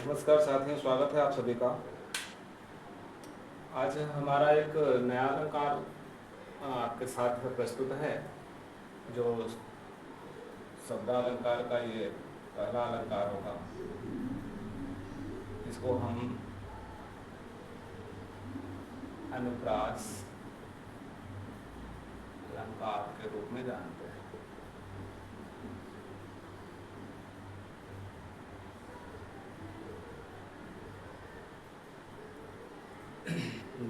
नमस्कार साथियों, स्वागत है आप सभी का। आज हमारा एक नया अलंकार आपके साथ प्रस्तुत है, जो शब्दालंकार का ये पहला अलंकार होगा। इसको हम अनुप्रास अलंकार के रूप में जानते हैं।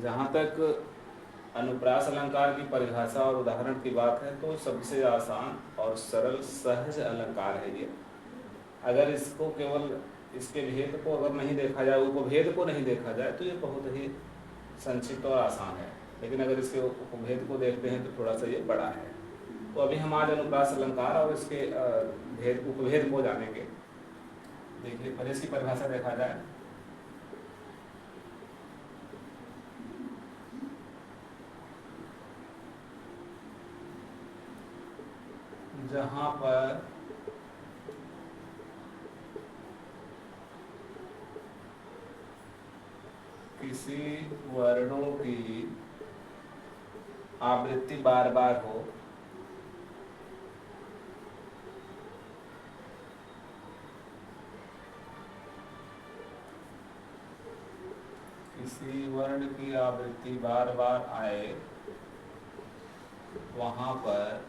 जहाँ तक अनुप्रास अलंकार की परिभाषा और उदाहरण की बात है तो सबसे आसान और सरल सहज अलंकार है ये। अगर इसको केवल इसके भेद को अगर नहीं देखा जाए, उपभेद को नहीं देखा जाए तो ये बहुत ही संक्षिप्त और आसान है, लेकिन अगर इसके उपभेद को देखते हैं तो थोड़ा सा ये बड़ा है। तो अभी हम आज अनुप्रास अलंकार और इसके भेद उपभेद को जानेंगे। देखिए, पहले इसकी परिभाषा देखा जाए। जहाँ पर किसी वर्णों की आवृत्ति बार बार हो, किसी वर्ण की आवृत्ति बार बार आए, वहाँ पर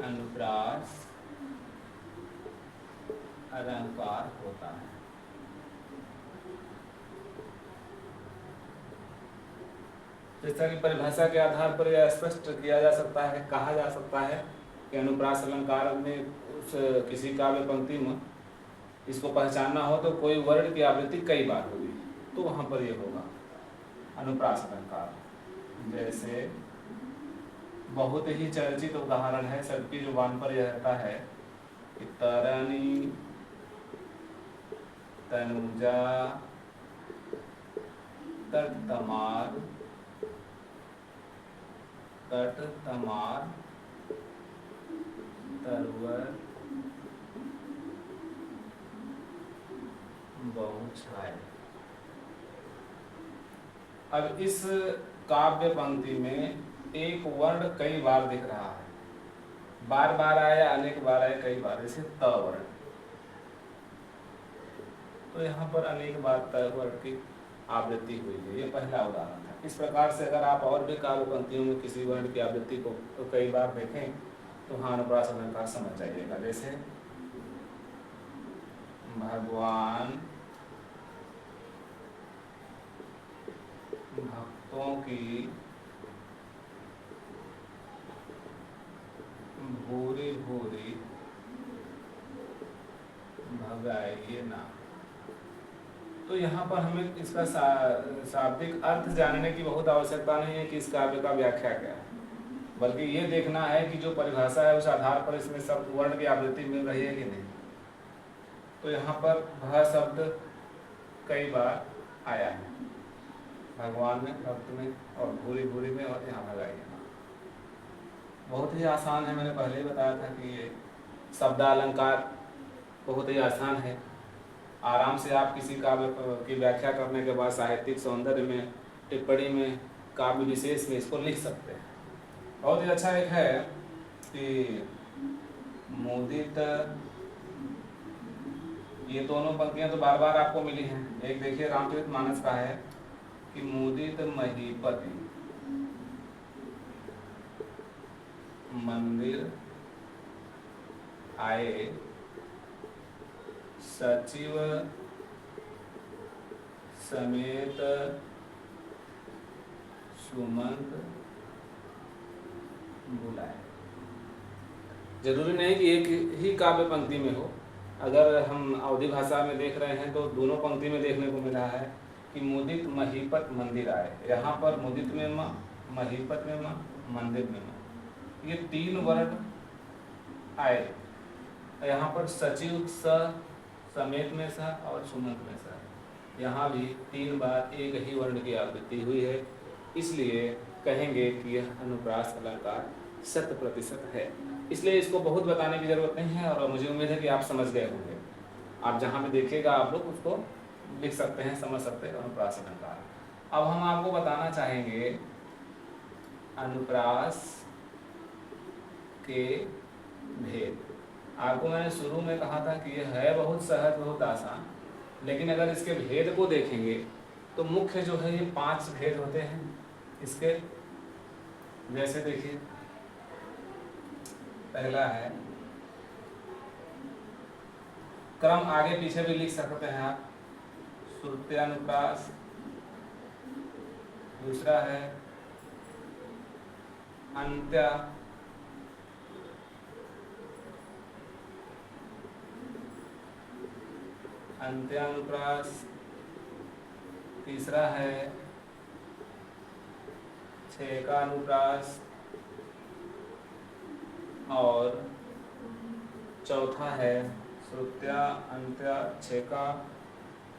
अनुप्रास अलंकार होता है। जैसा कि परिभाषा के आधार पर यह स्पष्ट किया जा सकता है, कहा जा सकता है कि अनुप्रास अलंकार में उस किसी काव्य पंक्ति में इसको पहचानना हो तो कोई वर्ण की आवृत्ति कई बार होगी, तो वहाँ पर ये होगा अनुप्रास अलंकार। जैसे बहुत ही चर्चित उदाहरण है, सबकी जुबान पर यह रहता है कि तरनी तनुजा तट तमार तट तमार तरवर बहु छाए। अब इस काव्य पंक्ति में एक वर्ण कई बार दिख रहा है, बार बार आया, अनेक बार आया, कई बार, जैसे त वर्ण। तो यहाँ पर अनेक बार त वर्ण की आवृत्ति हुई है, ये पहला उदाहरण है। इस प्रकार से अगर आप और भी काव्य पंक्तियों में किसी वर्ण की आवृत्ति को तो कई बार देखें तो हाँ अनुप्रास अलंकार समझ जाइएगा। जैसे भगवान भक्तों की भूरी भूरी भगाइए ना। तो यहाँ पर हमें इसका शाब्दिक अर्थ जानने की बहुत आवश्यकता नहीं है कि इस काव्य का व्याख्या क्या है, बल्कि ये देखना है कि जो परिभाषा है उस आधार पर इसमें शब्द वर्ण की आवृत्ति मिल रही है कि नहीं। तो यहाँ पर भा शब्द कई बार आया है, भगवान में, भक्त में और भूरी भूरी में, और यहाँ भगाइए ना। बहुत ही आसान है, मैंने पहले ही बताया था कि ये शब्दालंकार बहुत ही आसान है। आराम से आप किसी काव्य की व्याख्या करने के बाद साहित्यिक सौंदर्य में, टिप्पणी में, काव्य विशेष में इसको लिख सकते हैं। बहुत ही अच्छा एक है कि मुदित, ये दोनों पंक्तियां तो बार बार आपको मिली हैं। एक देखिए रामचरितमानस का है कि मुदित महीपति मंदिर आए, सचिव समेत सुमंत बुलाए। जरूरी नहीं कि एक ही काव्य पंक्ति में हो, अगर हम अवधि भाषा में देख रहे हैं तो दोनों पंक्ति में देखने को मिला है कि मुदित महीपत मंदिर आए। यहाँ पर मुदित में म, महीपत में म, मंदिर में म, ये तीन वर्ण आए। यहाँ पर सचिव स, समेत में स और सुमंत में स, यहाँ भी तीन बार एक ही वर्ण की आवृत्ति हुई है। इसलिए कहेंगे कि यह अनुप्रास अलंकार 100% है। इसलिए इसको बहुत बताने की ज़रूरत नहीं है और मुझे उम्मीद है कि आप समझ गए होंगे। आप जहाँ भी देखिएगा आप लोग उसको लिख सकते हैं, समझ सकते हैं अनुप्रास अलंकार। अब हम आपको बताना चाहेंगे अनुप्रास के भेद। आपको मैंने शुरू में कहा था कि यह है बहुत सहज, बहुत आसान, लेकिन अगर इसके भेद को देखेंगे तो मुख्य जो है ये 5 भेद होते हैं इसके। जैसे देखिए, पहला है, क्रम आगे पीछे भी लिख सकते हैं आप, श्रुत्यानुप्रास। दूसरा है अंत्य अंत्यानुप्रास। तीसरा है छेकानुप्रास और चौथा है श्रुत्या, अंत्य, छेका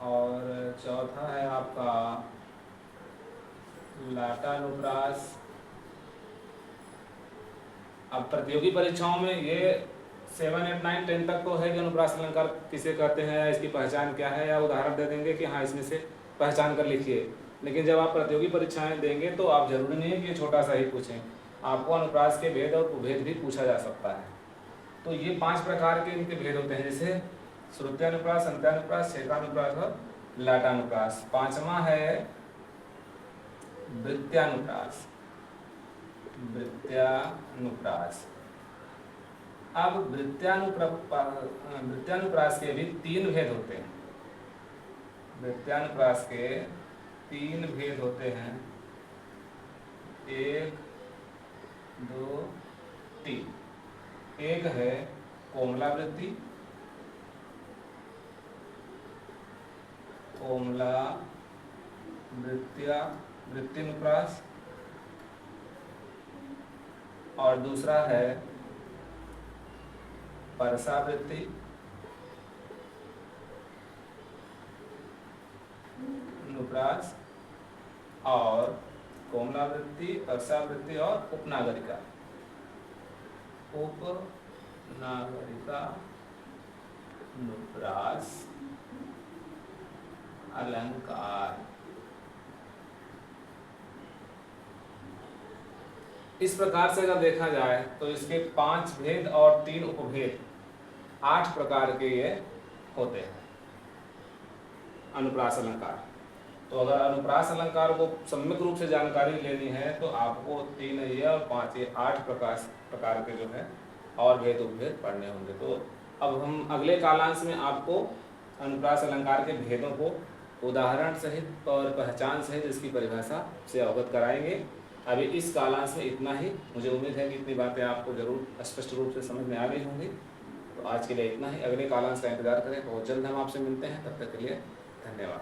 और चौथा है आपका लाटानुप्रास। अब प्रतियोगी परीक्षाओं में ये 7, 8, 9, 10 तक तो है कि अनुप्रास अलंकार किसे कहते हैं, इसकी पहचान क्या है, या उदाहरण दे देंगे कि हाँ इसमें से पहचान कर लिखिए। लेकिन जब आप प्रतियोगी परीक्षाएं देंगे तो आप जरूरी नहीं है कि ये छोटा सा ही पूछें, आपको अनुप्रास के भेद और उपभेद भी पूछा जा सकता है। तो ये 5 प्रकार के इनके भेद होते हैं, जैसे श्रुत्यानुप्रास, अंत्यानुप्रास, छेकानुप्रास और लाटानुप्रास। 5वां है वृत्त्यानुप्रास। वृत्त्यानुप्रास। अब वृत्त्यानुप्रास के भी 3 भेद होते हैं। वृत्त्यानुप्रास के 3 भेद होते हैं, 1, 2, 3। एक है कोमलावृत्ति, कोमला वृत्त्यानुप्रास, और दूसरा है परसावृत्ति अनुप्रास, और कोमलावृत्ति, परसावृत्ति और उपनागरिका अनुप्रास अलंकार। इस प्रकार से अगर देखा जाए तो इसके 5 भेद और 3 उपभेद, 8 प्रकार के ये होते हैं अनुप्रास अलंकार। तो अगर अनुप्रास अलंकार को सम्यक रूप से जानकारी लेनी है तो आपको 3 ये और 5 ये 8 प्रकार के जो है और भेद उपभेद पढ़ने होंगे। तो अब हम अगले कालांश में आपको अनुप्रास अलंकार के भेदों को उदाहरण सहित और पहचान सहित इसकी परिभाषा से अवगत कराएंगे। अभी इस कालांश में इतना ही। मुझे उम्मीद है कि इतनी बातें आपको जरूर स्पष्ट रूप से समझ में आ गई होंगी। तो आज के लिए इतना ही। अगले कालांश का इंतजार करें, बहुत जल्द हम आपसे मिलते हैं। तब तक के लिए धन्यवाद।